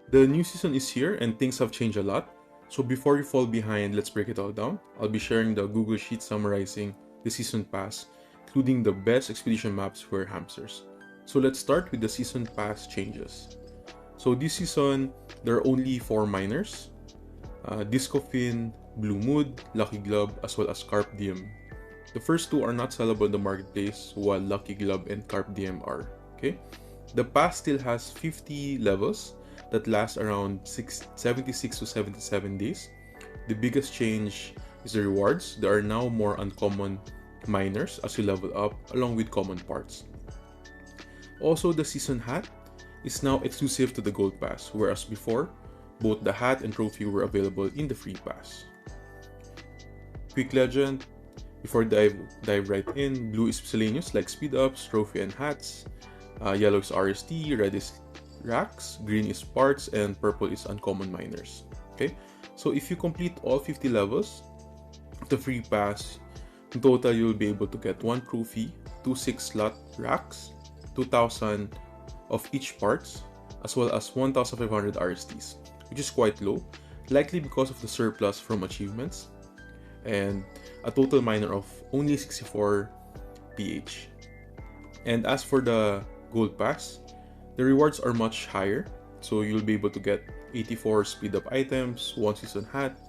The new season is here and things have changed a lot. So before you fall behind, let's break it all down. I'll be sharing the Google Sheet summarizing the season pass, including the best expedition maps for hamsters. So let's start with the season pass changes. So this season, there are only 4 miners: Disco Fin, Blue Mood, Lucky Glove, as well as Carp Diem. The first two are not sellable in the marketplace, while Lucky Glove and Carp Diem are. Okay, the pass still has 50 levels that last around 76 to 77 days. The biggest change is the rewards. There are now more uncommon miners as you level up, along with common parts. Also, the season hat is now exclusive to the gold pass, whereas before, both the hat and trophy were available in the free pass. Quick legend: before dive right in, blue is miscellaneous like speed ups, trophy, and hats. Yellow is RST, red is racks, green is parts, and purple is uncommon miners. Okay, so if you complete all 50 levels of the free pass, in total you'll be able to get 1 trophy, 2 6-slot racks, 2,000 of each parts, as well as 1,500 RSTs, which is quite low, likely because of the surplus from achievements, and a total miner of only 64 PH. And as for the gold pass, the rewards are much higher, so you'll be able to get 84 speed up items, 1 season hat,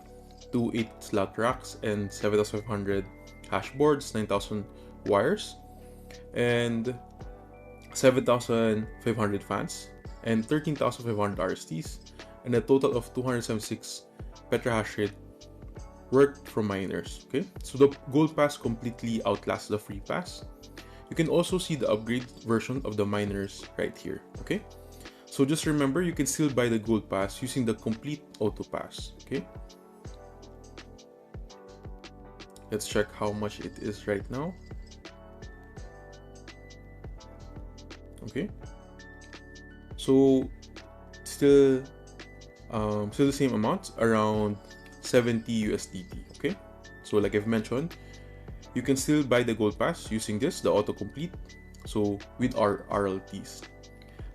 2 8-slot racks, and 7,500 hash boards, 9,000 wires, and 7,500 fans, and 13,500 RSTs, and a total of 276 petahash rate worked from miners. Okay, so the gold pass completely outlasts the free pass. You can also see the upgrade version of the miners right here. Okay, so just remember, you can still buy the gold pass using the complete auto pass. Okay, let's check how much it is right now. Okay, so still the same amount, around 70 USDT. Okay, so like I've mentioned, you can still buy the gold pass using this, the autocomplete, so with our RLTs.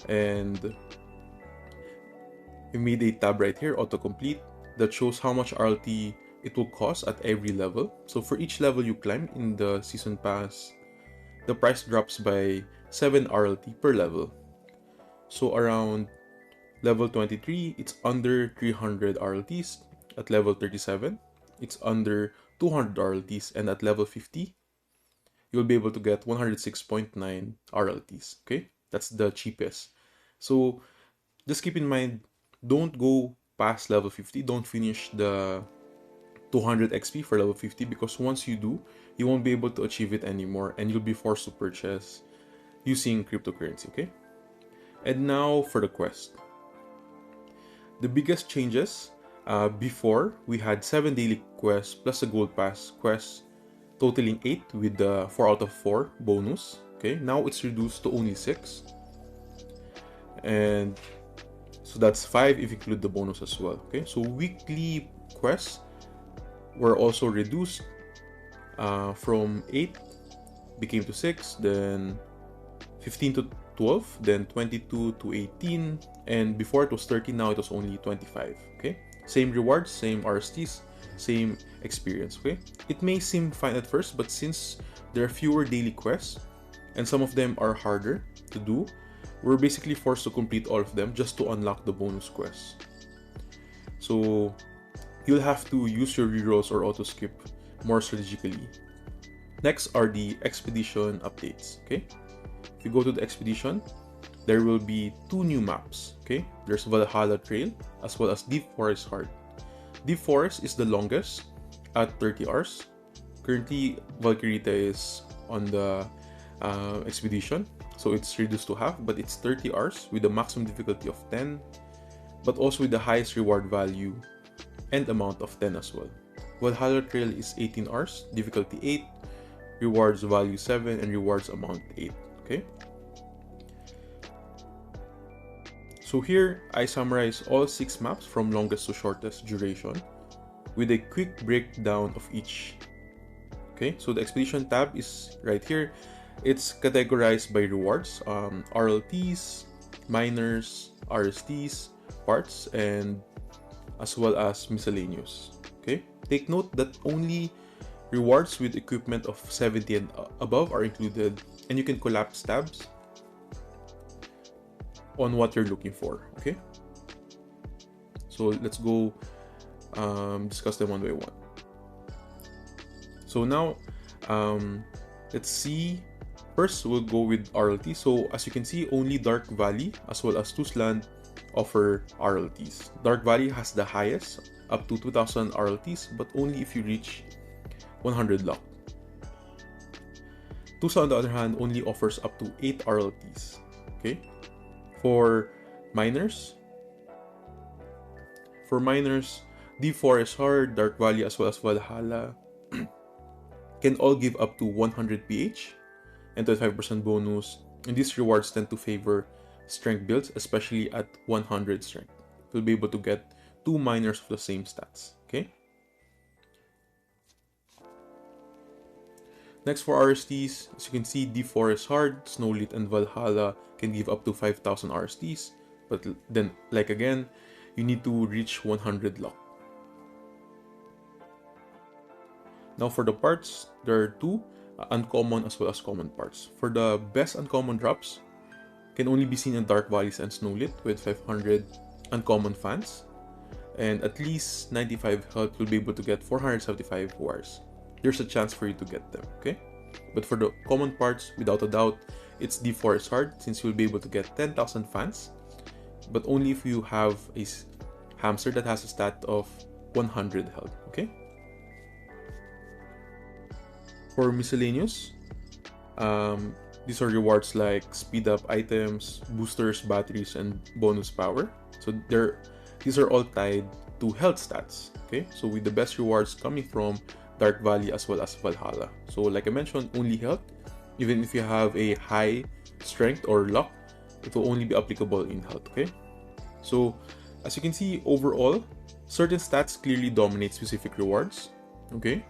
And we made a tab right here, autocomplete, that shows how much RLT it will cost at every level. So for each level you climb in the season pass, the price drops by 7 RLT per level. So around level 23, it's under 300 RLTs. At level 37, it's under 200 RLTs, and at level 50, you'll be able to get 106.9 RLTs. Okay, that's the cheapest. So just keep in mind, don't go past level 50. Don't finish the 200 XP for level 50, because once you do, you won't be able to achieve it anymore, and you'll be forced to purchase using cryptocurrency. Okay, and now for the quest. The biggest changes: before, we had 7 daily quests plus a gold pass quest, totaling 8 with the 4 out of 4 bonus. Okay, now it's reduced to only 6, and so that's 5 if you include the bonus as well. Okay, so weekly quests were also reduced, from 8 became to 6, then 15 to 12, then 22 to 18, and before it was 30, now it was only 25. Okay, same rewards, same RSTs, same experience. Okay, it may seem fine at first, but since there are fewer daily quests and some of them are harder to do, we're basically forced to complete all of them just to unlock the bonus quests. So you'll have to use your rerolls or auto skip more strategically. Next are the expedition updates. Okay, if you go to the expedition, there will be 2 new maps. Okay, there's Valhalla Trail as well as Deep Forest Heart. Deep Forest is the longest at 30 hours. Currently, Valkyrita is on the expedition, so it's reduced to half, but it's 30 hours with a maximum difficulty of 10, but also with the highest reward value and amount of 10 as well. Valhalla Trail is 18 hours, difficulty 8, rewards value 7, and rewards amount 8. Okay, so here I summarize all 6 maps from longest to shortest duration with a quick breakdown of each. Okay, so the expedition tab is right here. It's categorized by rewards, RLTs, miners, RSTs, parts, and as well as miscellaneous. Okay, take note that only rewards with equipment of 70 and above are included, and you can collapse tabs on what you're looking for. Okay, so let's go discuss them one by one. So now let's see. First, we'll go with RLT. So as you can see, only Dark Valley as well as Tusland offer RLTs. Dark Valley has the highest, up to 2000 RLTs, but only if you reach 100 luck. Tusland, on the other hand, only offers up to 8 RLTs. Okay. For miners, Deep Forest Hard, Dark Valley as well as Valhalla can all give up to 100 PH and 25% bonus, and these rewards tend to favor strength builds, especially at 100 strength. You'll be able to get 2 miners of the same stats. Okay. Next, for RSTs, as you can see, Deep Forest Hard, Snowlit, and Valhalla can give up to 5000 RSTs, but then, like again, you need to reach 100 luck. Now for the parts, there are 2 uncommon as well as common parts. For the best uncommon drops, can only be seen in Dark Valleys and Snowlit with 500 uncommon fans, and at least 95 health will be able to get 475 wars. There's a chance for you to get them, okay? But for the common parts, without a doubt, it's Deep Forest Hard, since you'll be able to get 10,000 fans, but only if you have a hamster that has a stat of 100 health, okay? For miscellaneous, these are rewards like speed up items, boosters, batteries, and bonus power. So these are all tied to health stats. Okay, so with the best rewards coming from Dark Valley as well as Valhalla. So like I mentioned, only health. Even if you have a high strength or luck, it will only be applicable in health. Okay, so as you can see, overall, certain stats clearly dominate specific rewards. Okay.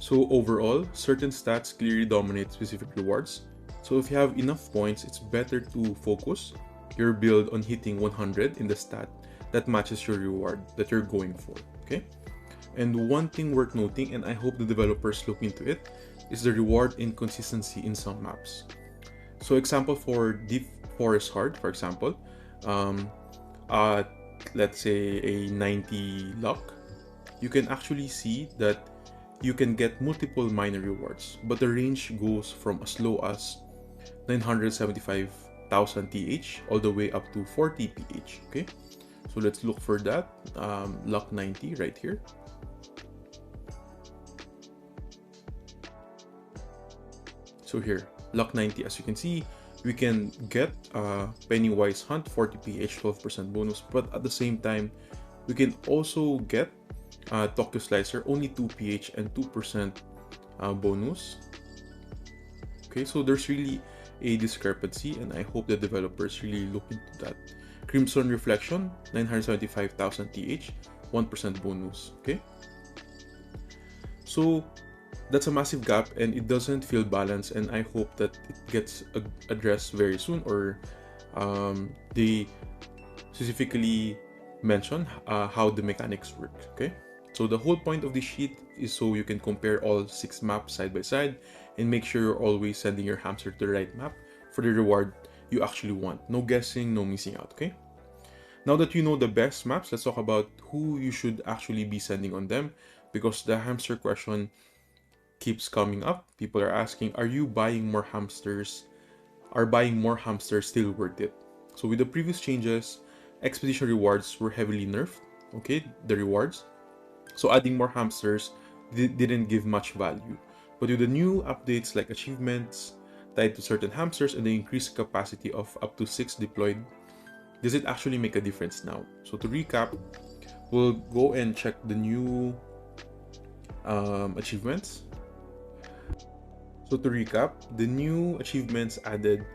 So overall, certain stats clearly dominate specific rewards. So if you have enough points, it's better to focus your build on hitting 100 in the stat that matches your reward that you're going for, okay? And one thing worth noting, and I hope the developers look into it, is the reward inconsistency in some maps. So example for Deep Forest Hard, for example, let's say a 90 luck, you can actually see that you can get multiple minor rewards, but the range goes from as low as 975,000 TH all the way up to 40 PH. Okay, so let's look for that luck 90 right here. So here, luck 90, as you can see, we can get Pennywise Hunt 40 PH, 12% bonus, but at the same time, we can also get Tokyo Slicer, only 2 PH and 2% bonus. Okay, so there's really a discrepancy, and I hope the developers really look into that. Crimson Reflection, 975,000 TH, 1% bonus. Okay, so that's a massive gap, and it doesn't feel balanced, and I hope that it gets addressed very soon, or they specifically mention how the mechanics work. Okay, so the whole point of this sheet is so you can compare all 6 maps side by side and make sure you're always sending your hamster to the right map for the reward you actually want. No guessing, no missing out. Okay, now that you know the best maps, let's talk about who you should actually be sending on them, because the hamster question keeps coming up. People are asking, are you buying more hamsters? Are buying more hamsters still worth it? So with the previous changes, expedition rewards were heavily nerfed, okay, the rewards. So adding more hamsters didn't give much value. But with the new updates like achievements tied to certain hamsters and the increased capacity of up to 6 deployed, does it actually make a difference now? So to recap, we'll go and check the new achievements. So to recap, the new achievements added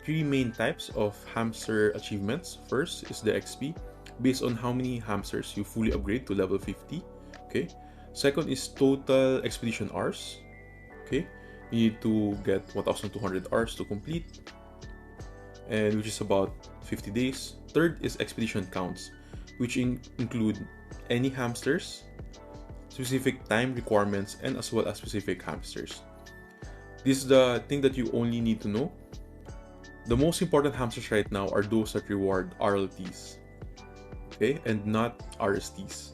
3 main types of hamster achievements. First is the XP, based on how many hamsters you fully upgrade to level 50. Okay. Second is total expedition hours. Okay. You need to get 1,200 hours to complete, and which is about 50 days. Third is expedition counts, which include any hamsters, specific time requirements, and as well as specific hamsters. This is the thing that you only need to know. The most important hamsters right now are those that reward RLTs, okay, and not RSTs.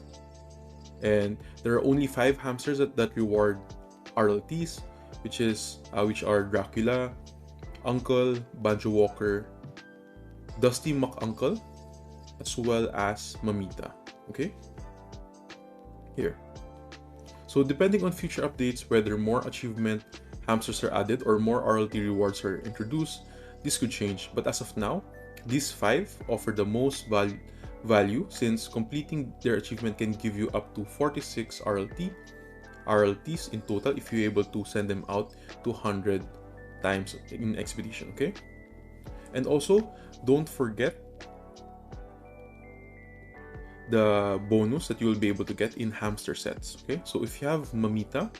And there are only 5 hamsters that reward RLTs, which are Dracula, Uncle, Banjo Walker, Dusty McUncle, as well as Mamita. Okay? Here. So depending on future updates, whether more achievement hamsters are added or more RLT rewards are introduced, this could change. But as of now, these 5 offer the most value since completing their achievement can give you up to 46 RLTs in total if you're able to send them out to 100 times in expedition, okay? And also, don't forget the bonus that you will be able to get in Hamster Sets, okay? So if you have Mamita,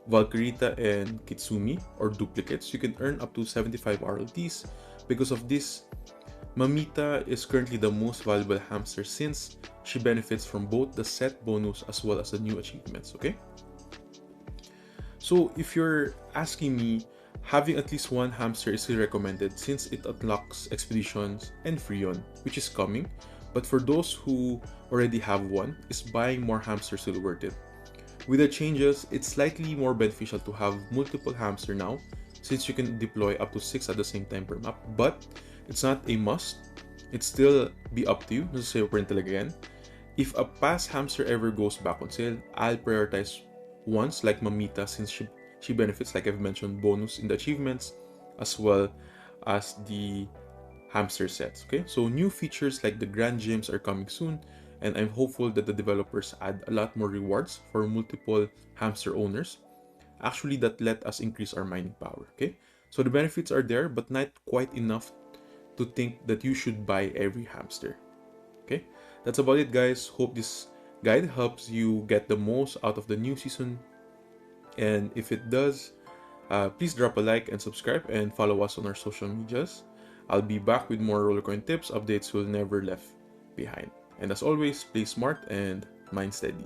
Valkyrita, and Kitsumi, or duplicates, you can earn up to 75 RLTs. Because of this, Mamita is currently the most valuable hamster since she benefits from both the set bonus as well as the new achievements, okay? So if you're asking me, having at least one hamster is still recommended since it unlocks expeditions and Freon, which is coming. But for those who already have one, is buying more hamsters still worth it? With the changes, it's slightly more beneficial to have multiple hamsters now since you can deploy up to 6 at the same time per map, but it's not a must. It's still be up to you. Nasa pa rin talaga yan. If a past hamster ever goes back on sale, I'll prioritize ones like Mamita since she benefits, like I've mentioned, bonus in the achievements as well as the Hamster Sets. Okay, so new features like the Grand Gyms are coming soon, and I'm hopeful that the developers add a lot more rewards for multiple hamster owners. Actually, that let us increase our mining power. Okay, so the benefits are there, but not quite enough to think that you should buy every hamster. Okay, that's about it, guys. Hope this guide helps you get the most out of the new season, and if it does, please drop a like and subscribe and follow us on our social medias. I'll be back with more Rollercoin tips, updates you'll never left behind. And as always, play smart and mind steady.